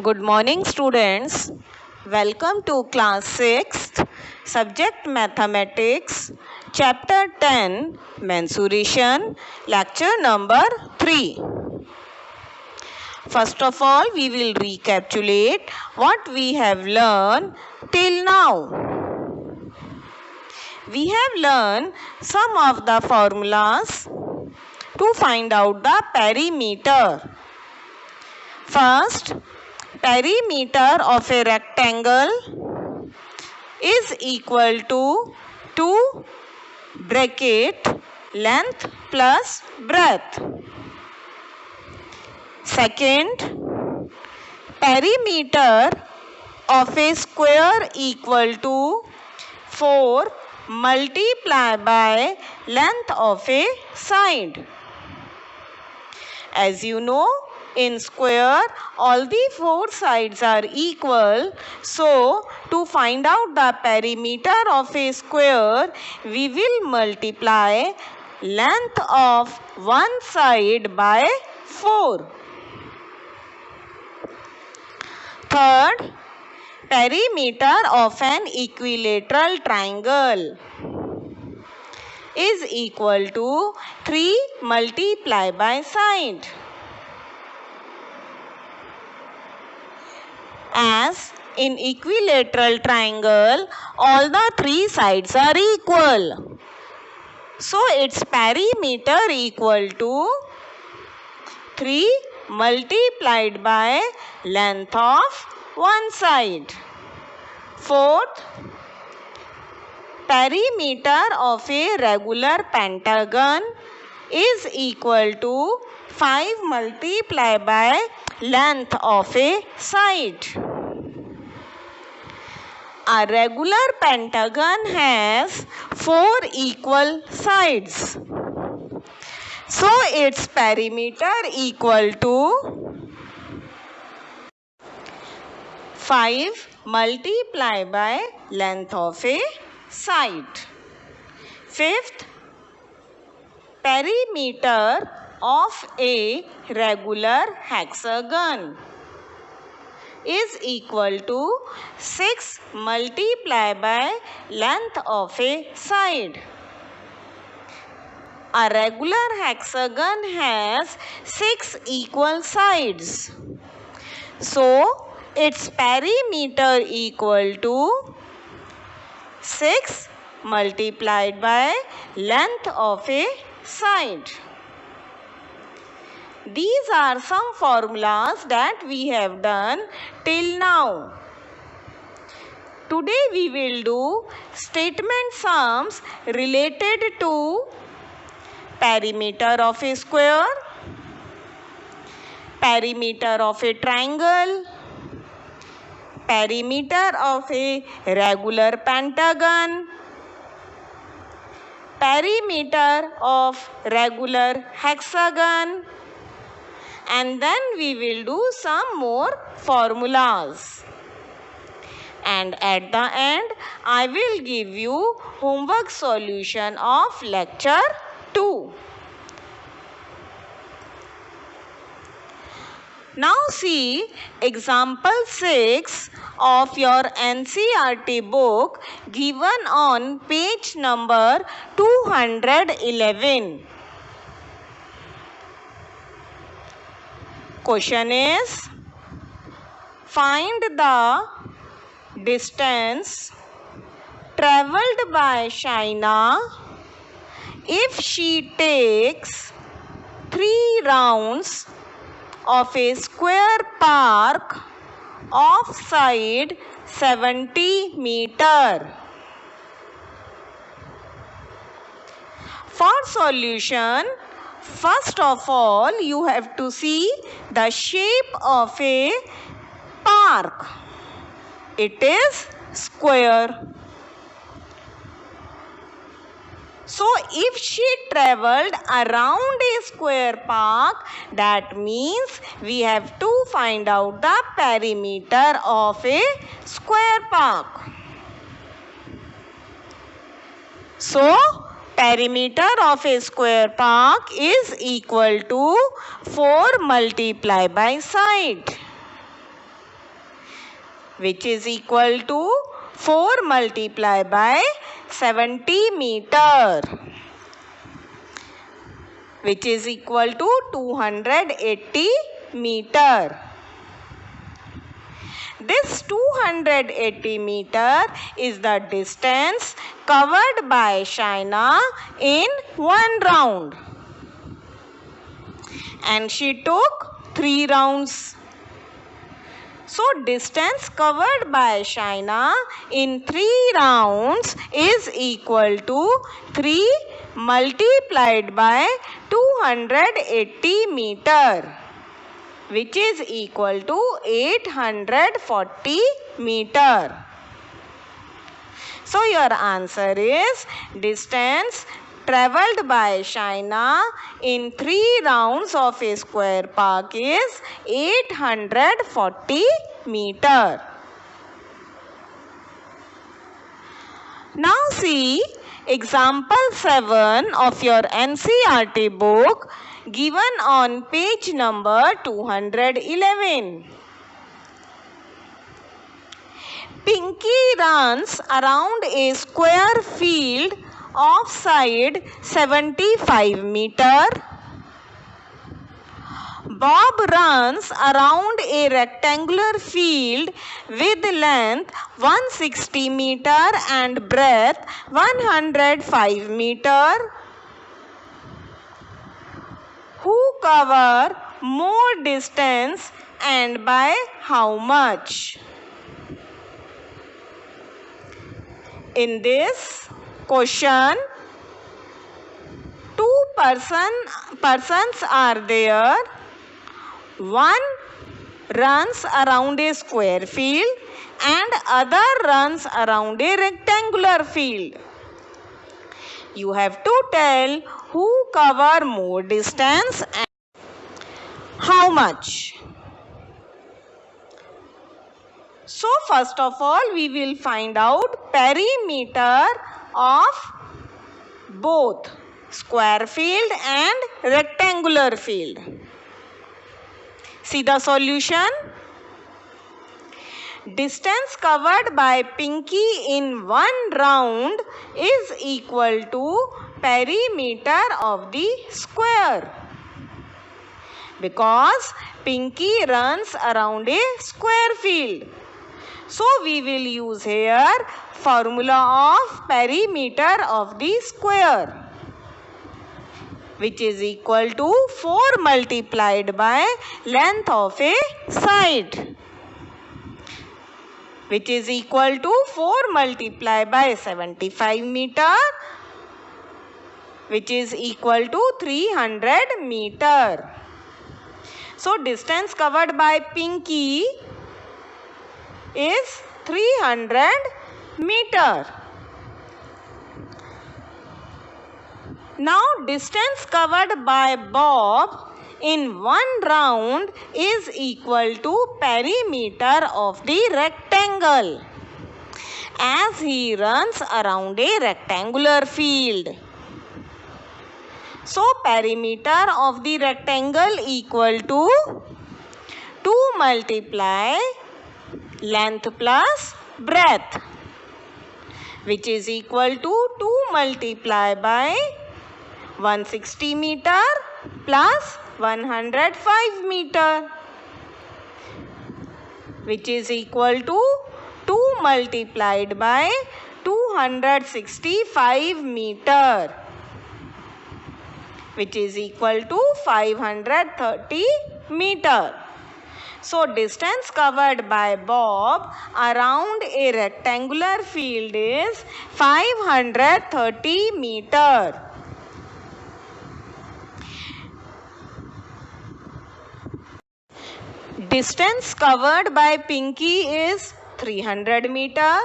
Good morning, students. Welcome to class 6th, subject mathematics, chapter 10, mensuration, lecture number 3. First of all, we will recapitulate what we have learned till now. We have learned some of the formulas to find out the perimeter. First, perimeter of a rectangle is equal to 2 bracket length plus breadth. Second, perimeter of a square equal to 4 multiplied by length of a side. As you know, in square, all the 4 sides are equal. So, to find out the perimeter of a square, we will multiply length of one side by 4. Third, perimeter of an equilateral triangle is equal to 3 multiplied by side. As in equilateral triangle, all the 3 sides are equal. So, its perimeter equal to 3 multiplied by length of one side. Fourth, perimeter of a regular pentagon is equal to 5 multiplied by length of a side. A regular pentagon has 4 equal sides. So its perimeter equal to 5 multiplied by length of a side. Fifth, perimeter of a regular hexagon is equal to 6 multiplied by length of a side. A regular hexagon has 6 equal sides. So, its perimeter equal to 6 multiplied by length of a side. These are some formulas that we have done till now. Today we will do statement sums related to perimeter of a square, perimeter of a triangle, perimeter of a regular pentagon, perimeter of regular hexagon, and then we will do some more formulas. And at the end, I will give you homework solution of lecture 2. Now see example 6 of your NCERT book given on page number 211. Question is, find the distance travelled by Shaina if she takes 3 rounds of a square park of side 70 meter. For solution, first of all, you have to see the shape of a park. It is square. So, if she travelled around a square park, that means we have to find out the perimeter of a square park. So, perimeter of a square park is equal to 4 multiplied by side. which is equal to 4 multiplied by 70 meter, which is equal to 280 meter. This 280 meter is the distance covered by Shaina in one round. And she took 3 rounds. So distance covered by Shaina in 3 rounds is equal to 3 multiplied by 280 meter, which is equal to 840 meter. So your answer is distance travelled by Shaina in 3 rounds of a square park is 840 meter. Now see example 7 of your NCERT book given on page number 211. Pinky runs around a square field of side 75 meter. Bob runs around a rectangular field with length 160 meter and breadth 105 meter. Who cover more distance and by how much? In this question, 2 persons are there. One runs around a square field and other runs around a rectangular field. You have to tell who cover more distance and how much. So first of all, we will find out perimeter of both square field and rectangular field. See the solution. Distance covered by Pinky in one round is equal to perimeter of the square, because Pinky runs around a square field. So we will use here formula of perimeter of the square, which is equal to 4 multiplied by length of a side, which is equal to 4 multiplied by 75 meter, which is equal to 300 meter. So distance covered by Pinky is 300 meter. Now distance covered by Bob in one round is equal to perimeter of the rectangle, as he runs around a rectangular field. So perimeter of the rectangle equal to 2 multiply length plus breadth, which is equal to 2 multiply by 160 meter plus 105 meter, which is equal to 2 multiplied by 265 meter, which is equal to 530 meter. So distance covered by Bob around a rectangular field is 530 meter. Distance covered by Pinky is 300 meter.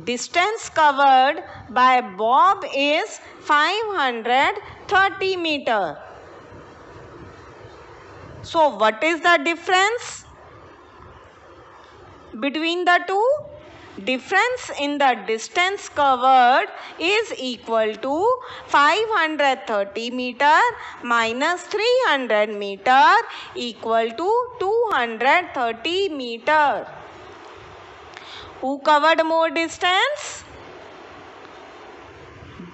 Distance covered by Bob is 530 meter. So what is the difference between the two? Difference in the distance covered is equal to 530 meter minus 300 meter equal to 230 meter. Who covered more distance?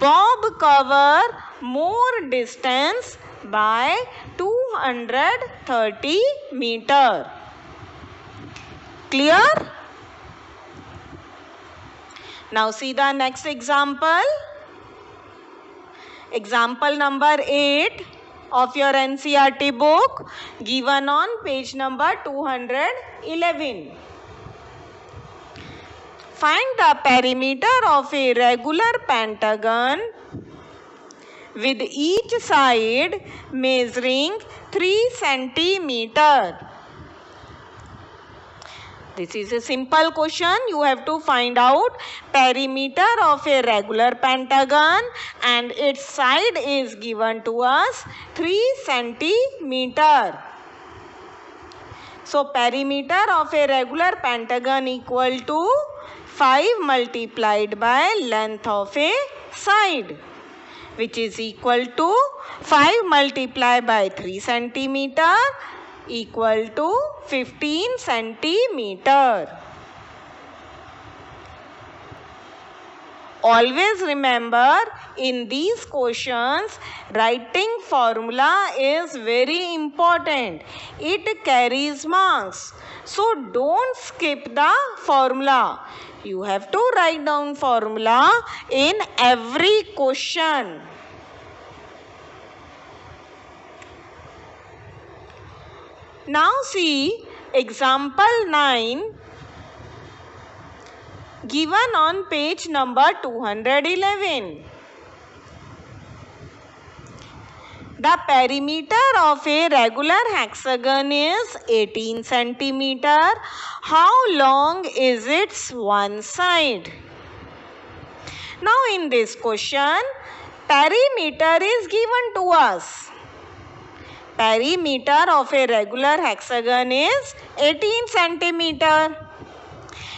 Bob covered more distance by 230 meter. Clear? Now see the next example. Example number 8 of your NCERT book, given on page number 211. Find the perimeter of a regular pentagon with each side measuring 3 centimeter. This is a simple question. You have to find out perimeter of a regular pentagon and its side is given to us 3 centimeter. So perimeter of a regular pentagon equal to 5 multiplied by length of a side, which is equal to 5 multiplied by 3 centimeter equal to 15 centimeter. Always remember, in these questions, writing formula is very important. It carries marks. So don't skip the formula. You have to write down formula in every question. Now see example 9 given on page number 211. The perimeter of a regular hexagon is 18 centimeter. How long is its one side? Now in this question, perimeter is given to us. Perimeter of a regular hexagon is 18 centimeter.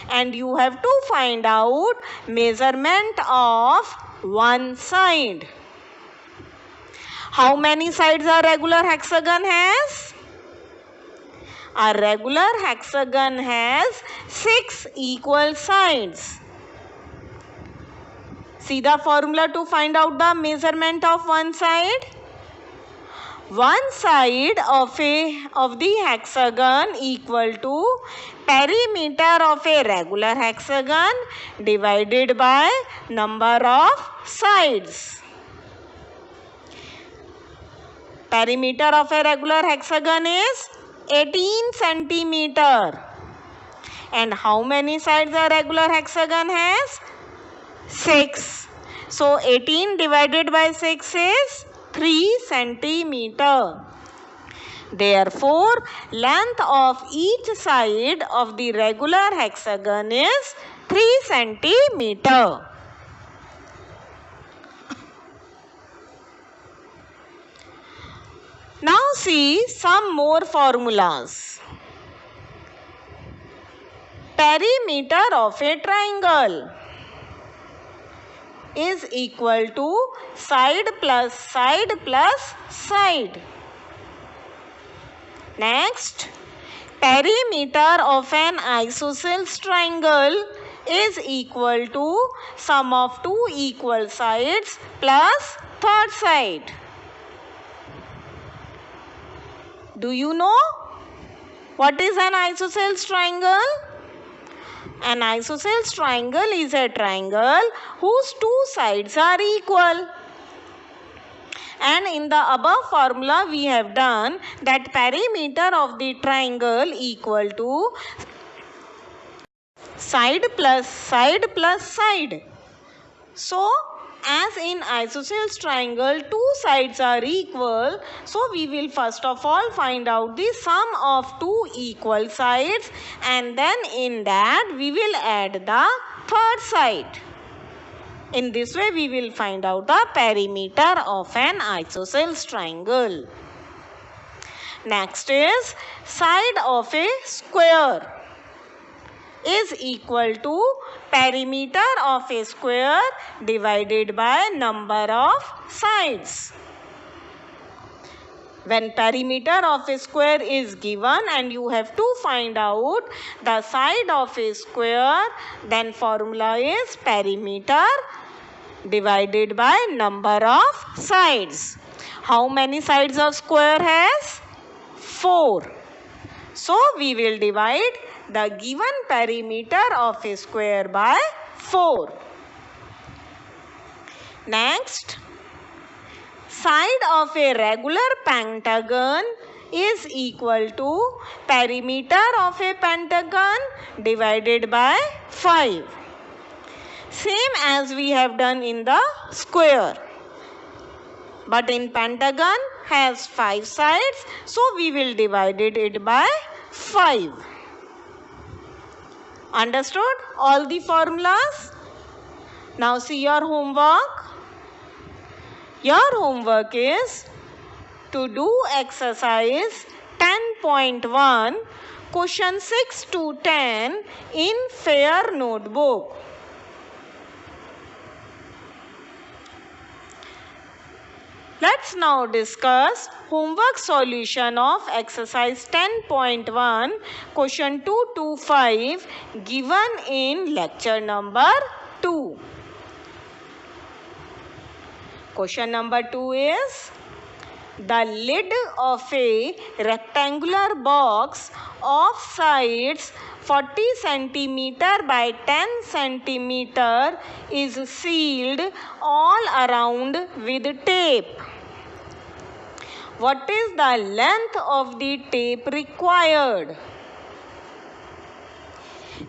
And you have to find out measurement of one side. How many sides a regular hexagon has? A regular hexagon has 6 equal sides. See the formula to find out the measurement of one side. One side of the hexagon equal to perimeter of a regular hexagon divided by number of sides. Perimeter of a regular hexagon is 18 centimeter. And how many sides a regular hexagon has? 6. So 18 divided by 6 is 3 centimeter. Therefore, length of each side of the regular hexagon is 3 centimeter. Now see some more formulas. Perimeter of a triangle is equal to side plus side plus side. Next, perimeter of an isosceles triangle is equal to sum of two equal sides plus third side. Do you know what is an isosceles triangle? An isosceles triangle is a triangle whose two sides are equal. And in the above formula we have done that perimeter of the triangle equal to side plus side plus side. So as in isosceles triangle two sides are equal, so we will first of all find out the sum of two equal sides and then in that we will add the third side. In this way we will find out the perimeter of an isosceles triangle. Next is side of a square is equal to perimeter of a square divided by number of sides. When perimeter of a square is given and you have to find out the side of a square, then formula is perimeter divided by number of sides. How many sides of square has? 4. So we will divide the given perimeter of a square by 4. Next, side of a regular pentagon is equal to perimeter of a pentagon divided by 5. Same as we have done in the square. But in pentagon has 5 sides, so we will divide it by 5. Understood all the formulas? Now see your homework. Your homework is to do exercise 10.1, question 6 to 10 in fair notebook. Let's now discuss homework solution of exercise 10.1, question 2 to 5 given in lecture number 2. Question number 2 is, the lid of a rectangular box of sides 40 cm by 10 cm is sealed all around with tape. What is the length of the tape required?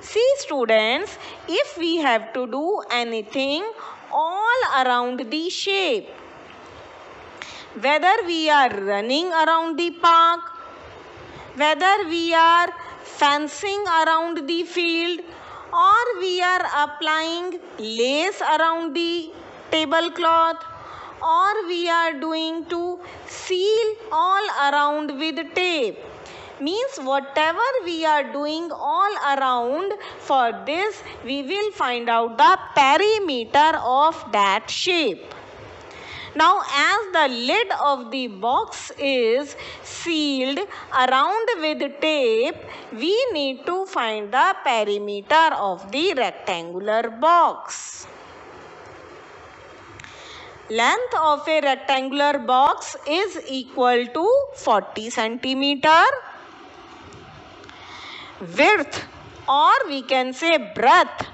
See students, if we have to do anything all around the shape, whether we are running around the park, whether we are fencing around the field, or we are applying lace around the tablecloth, or we are doing to seal all around with tape, means whatever we are doing all around, for this we will find out the perimeter of that shape. Now as the lid of the box is sealed around with tape, we need to find the perimeter of the rectangular box. Length of a rectangular box is equal to 40 centimeter. Width, or we can say breadth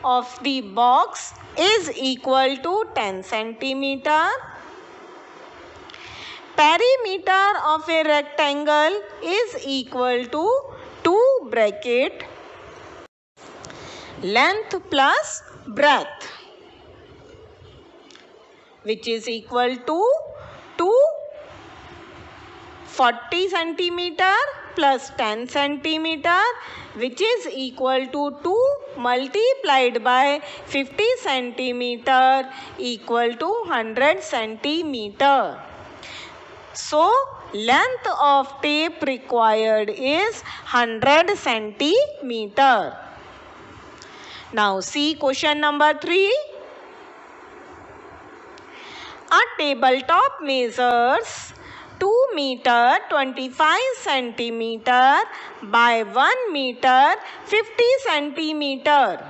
of the box is equal to 10 centimeter. Perimeter of a rectangle is equal to 2 bracket length plus breadth, which is equal to 40 centimeter plus 10 centimeter, which is equal to 2 multiplied by 50 centimeter equal to 100 centimeter. So length of tape required is 100 centimeter. Now see question number 3. A tabletop measures 2 meter 25 centimeter by 1 meter 50 centimeter.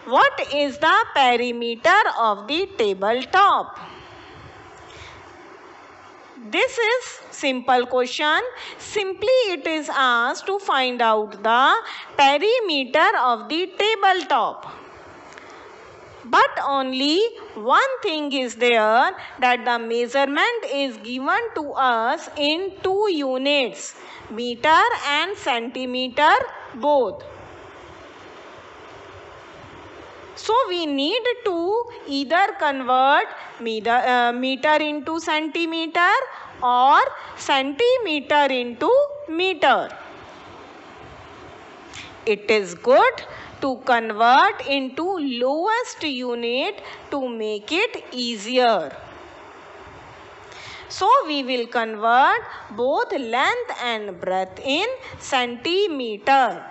What is the perimeter of the tabletop? This is simple question. Simply it is asked to find out the perimeter of the tabletop. But only one thing is there, that the measurement is given to us in 2 units, meter and centimeter both. So we need to either convert meter into centimeter or centimeter into meter. It is good to convert into lowest unit to make it easier. So we will convert both length and breadth in centimeter.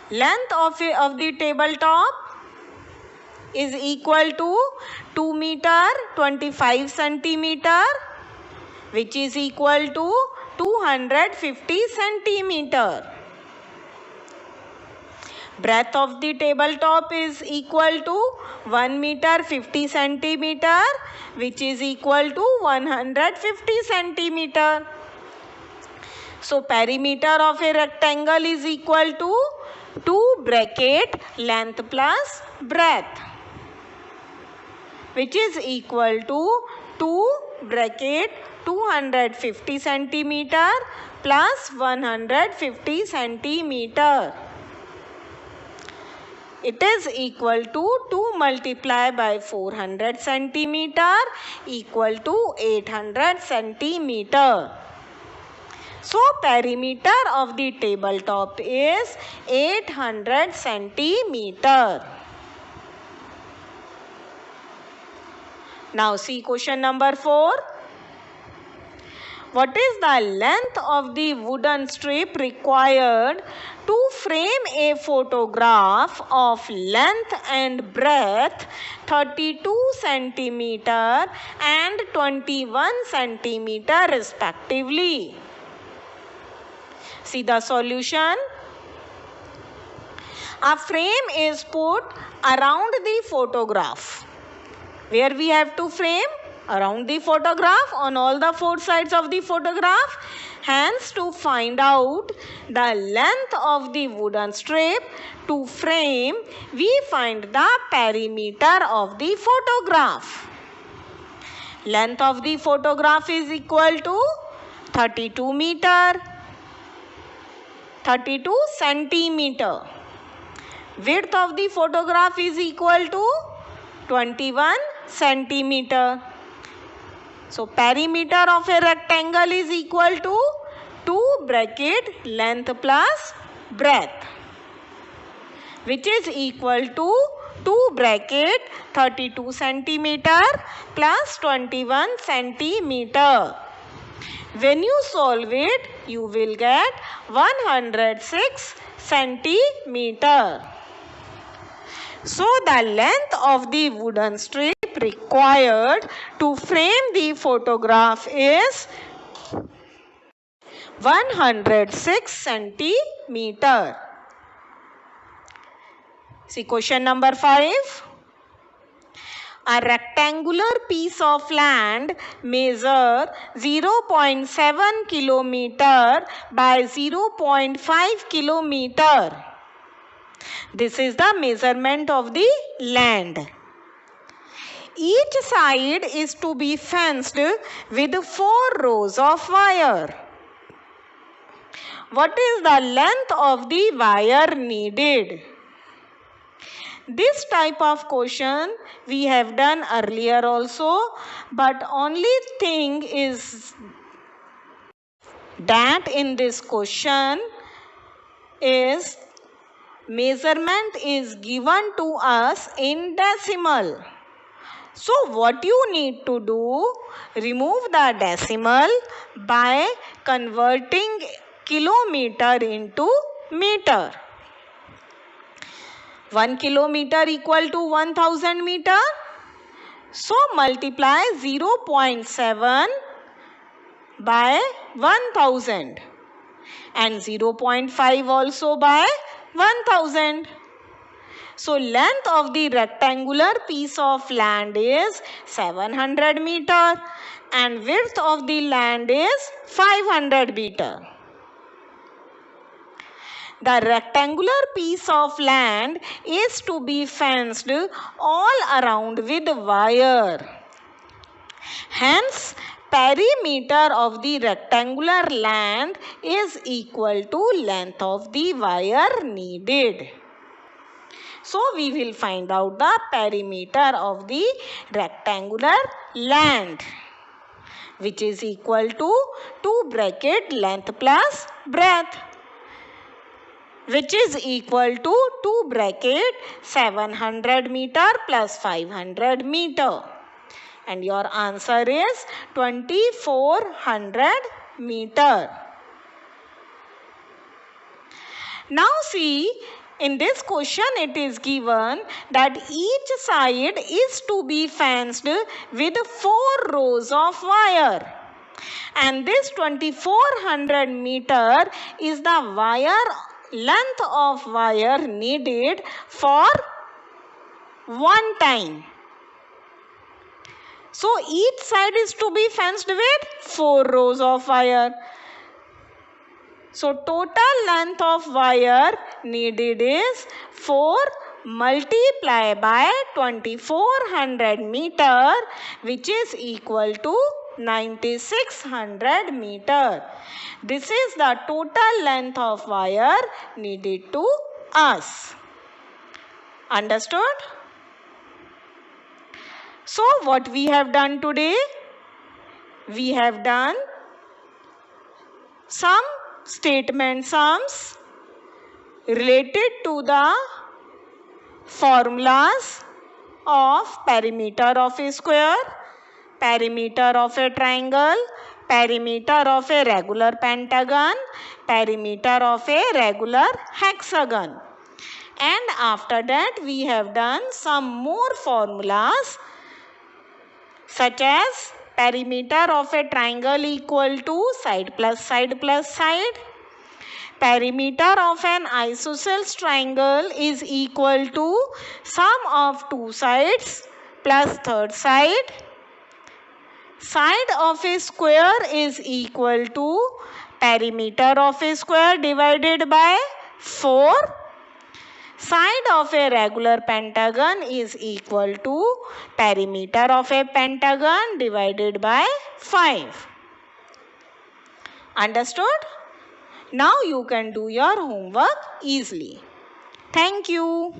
Length of the tabletop is equal to 2 meter 25 centimeter, which is equal to 250 centimeter. Breadth of the tabletop is equal to 1 meter 50 centimeter, which is equal to 150 centimeter. So perimeter of a rectangle is equal to 2 bracket length plus breadth, which is equal to 2 bracket 250 centimeter plus 150 centimeter. It is equal to 2 multiplied by 400 centimeter equal to 800 centimeter. So perimeter of the tabletop is 800 centimeter. Now see question number 4. What is the length of the wooden strip required to frame a photograph of length and breadth 32 centimeter and 21 centimeter respectively? See the solution. A frame is put around the photograph. Where we have to frame? Around the photograph, on all the 4 sides of the photograph. Hence, to find out the length of the wooden strip to frame, we find the perimeter of the photograph. Length of the photograph is equal to 32 meter, 32 centimeter. Width of the photograph is equal to 21 centimeter. So perimeter of a rectangle is equal to 2 bracket length plus breadth, which is equal to 2 bracket 32 centimeter plus 21 centimeter. When you solve it, you will get 106 centimeter. So the length of the wooden strip required to frame the photograph is 106 centimeter. See question number 5. A rectangular piece of land measure 0.7 kilometer by 0.5 kilometer. This is the measurement of the land. Each side is to be fenced with 4 rows of wire. What is the length of the wire needed? This type of question we have done earlier also, but only thing is that in this question is measurement is given to us in decimal. So what you need to do, remove the decimal by converting kilometer into meter. 1 kilometer equal to 1000 meter. So multiply 0.7 by 1000 and 0.5 also by 1000. So length of the rectangular piece of land is 700 meter and width of the land is 500 meter. The rectangular piece of land is to be fenced all around with wire. Hence, perimeter of the rectangular land is equal to length of the wire needed. So, we will find out the perimeter of the rectangular land, which is equal to 2 bracket length plus breadth, which is equal to 2 bracket 700 meter plus 500 meter. And your answer is 2400 meter. Now see, In this question, it is given that each side is to be fenced with 4 rows of wire. And this 2400 meter is the length of wire needed for one time. So each side is to be fenced with 4 rows of wire. So total length of wire needed is 4 multiplied by 2400 meter, which is equal to 9600 meter. This is the total length of wire needed to us. Understood? So what we have done today? We have done some statement sums related to the formulas of perimeter of a square, perimeter of a triangle, perimeter of a regular pentagon, perimeter of a regular hexagon. And after that we have done some more formulas such as perimeter of a triangle equal to side plus side plus side. Perimeter of an isosceles triangle is equal to sum of two sides plus third side. Side of a square is equal to perimeter of a square divided by 4. Side of a regular pentagon is equal to perimeter of a pentagon divided by 5. Understood? Now you can do your homework easily. Thank you.